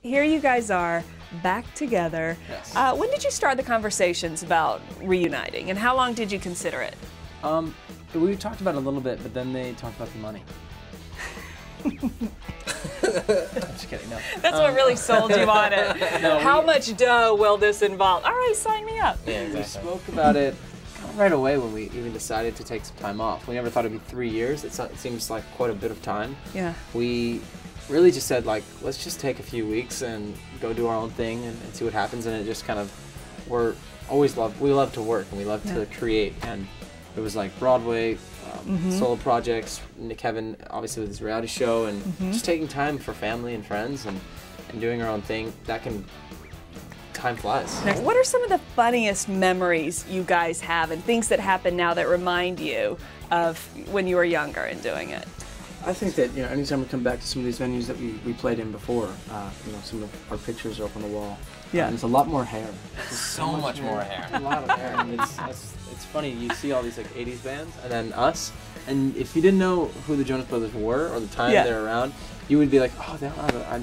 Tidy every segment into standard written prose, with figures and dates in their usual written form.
here you guys are back together. Yes. When did you start the conversations about reuniting, and how long did you consider it? We talked about it a little bit, but then they talked about the money. Just kidding, no. That's what really sold you on it. No, How much dough will this involve? All right, sign me up. Yeah, exactly. We spoke about it right away when we even decided to take some time off. We never thought it'd be 3 years. It seems like quite a bit of time. Yeah. We really just said, like, let's just take a few weeks and go do our own thing and see what happens. And it just kind of, we love to work and we love to create. And it was like Broadway, solo projects, Kevin obviously with his reality show, and just taking time for family and friends and doing our own thing. Time flies. What are some of the funniest memories you guys have and things that happen now that remind you of when you were younger and doing it? I think that, anytime we come back to some of these venues that we played in before, some of our pictures are up on the wall. Yeah. There's a lot more hair. So much more hair. A lot of hair. And it's funny, you see all these like 80s bands and then us, and if you didn't know who the Jonas Brothers were or the time they were around, you would be like, oh,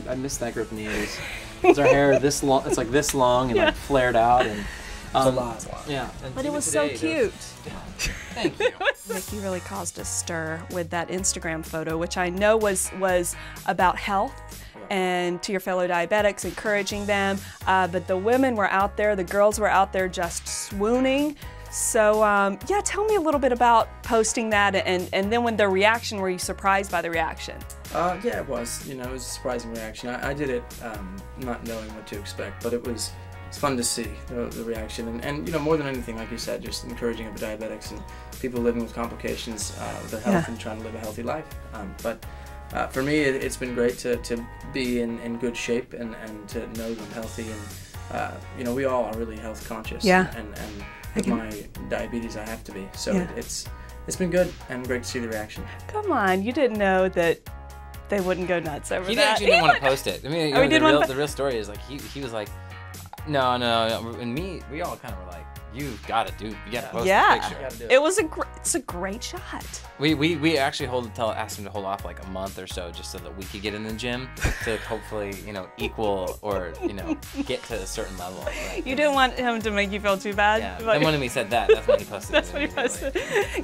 I missed that group in the 80s. Because our hair this long, it's like this long and like flared out, and it's a lot. Yeah. But it was so cute. Thank you. Nick, you really caused a stir with that Instagram photo, which I know was about health and to your fellow diabetics, encouraging them. But the women were out there, the girls were out there just swooning. So yeah, tell me a little bit about posting that, and then when the reaction, were you surprised by the reaction? Yeah, it was. It was a surprising reaction. I did it not knowing what to expect, but it's fun to see the reaction, and more than anything, like you said, just encouraging other diabetics and people living with complications with their health and trying to live a healthy life. But for me, it's been great to be in good shape and to know that I'm healthy, and we all are really health conscious. Yeah. And with my diabetes, I have to be. So it's been good and great to see the reaction. Come on, you didn't know that they wouldn't go nuts over that. He actually didn't want to post it. I mean, the real story is like he was like, no, and we all kind of were like, you gotta post the picture. It's a great shot. We actually asked him to hold off like a month or so just so that we could get in the gym to hopefully equal or get to a certain level. But you didn't want him to make you feel too bad. Yeah. Then when he said that, that's when he posted. That's when he posted.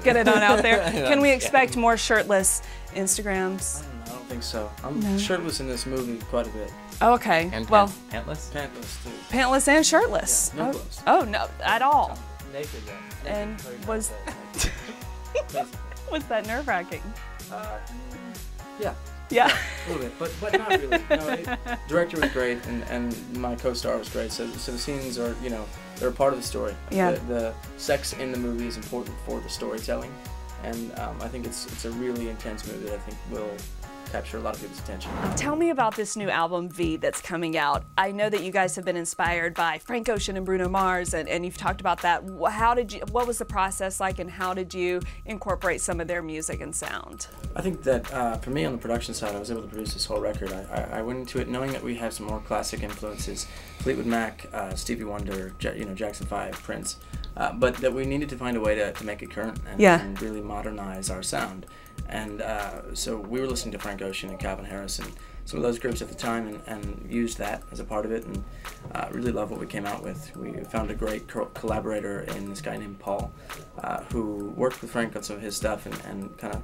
Get it on out there. Can we expect more shirtless Instagrams? I don't think so. I'm shirtless in this movie quite a bit. Oh, okay. And well, pantless? Pantless too. Pantless and shirtless. Yeah, no clothes. Oh, no, at all. Naked though. And was that nerve-wracking? Yeah. Yeah. A little bit, but not really. No, director was great, and my co-star was great. So the scenes are, they're a part of the story. Yeah. The sex in the movie is important for the storytelling, and I think it's a really intense movie that I think will capture a lot of people's attention. Tell me about this new album, V, that's coming out. I know that you guys have been inspired by Frank Ocean and Bruno Mars, and you've talked about that. What was the process like, and how did you incorporate some of their music and sound? I think that for me on the production side, I was able to produce this whole record. I went into it knowing that we have some more classic influences, Fleetwood Mac, Stevie Wonder, Jackson 5, Prince, but that we needed to find a way to make it current and really modernize our sound. And so we were listening to Frank Ocean and Calvin Harris and some of those groups at the time, and used that as a part of it, and really love what we came out with. We found a great collaborator in this guy named Paul, who worked with Frank on some of his stuff and kind of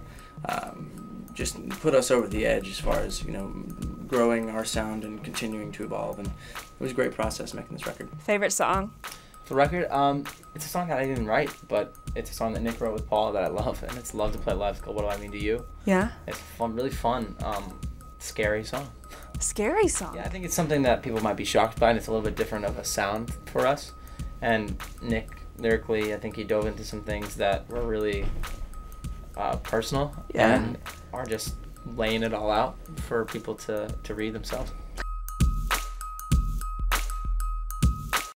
just put us over the edge as far as growing our sound and continuing to evolve. And it was a great process making this record. Favorite song? The record, it's a song that I didn't write, but it's a song that Nick wrote with Paul that I love, and it's Love to Play Live. It's called What Do I Mean to You? Yeah. It's fun, really fun, scary song. Scary song? Yeah, I think it's something that people might be shocked by, and it's a little bit different of a sound for us. And Nick, lyrically, I think he dove into some things that were really personal and are just laying it all out for people to read themselves.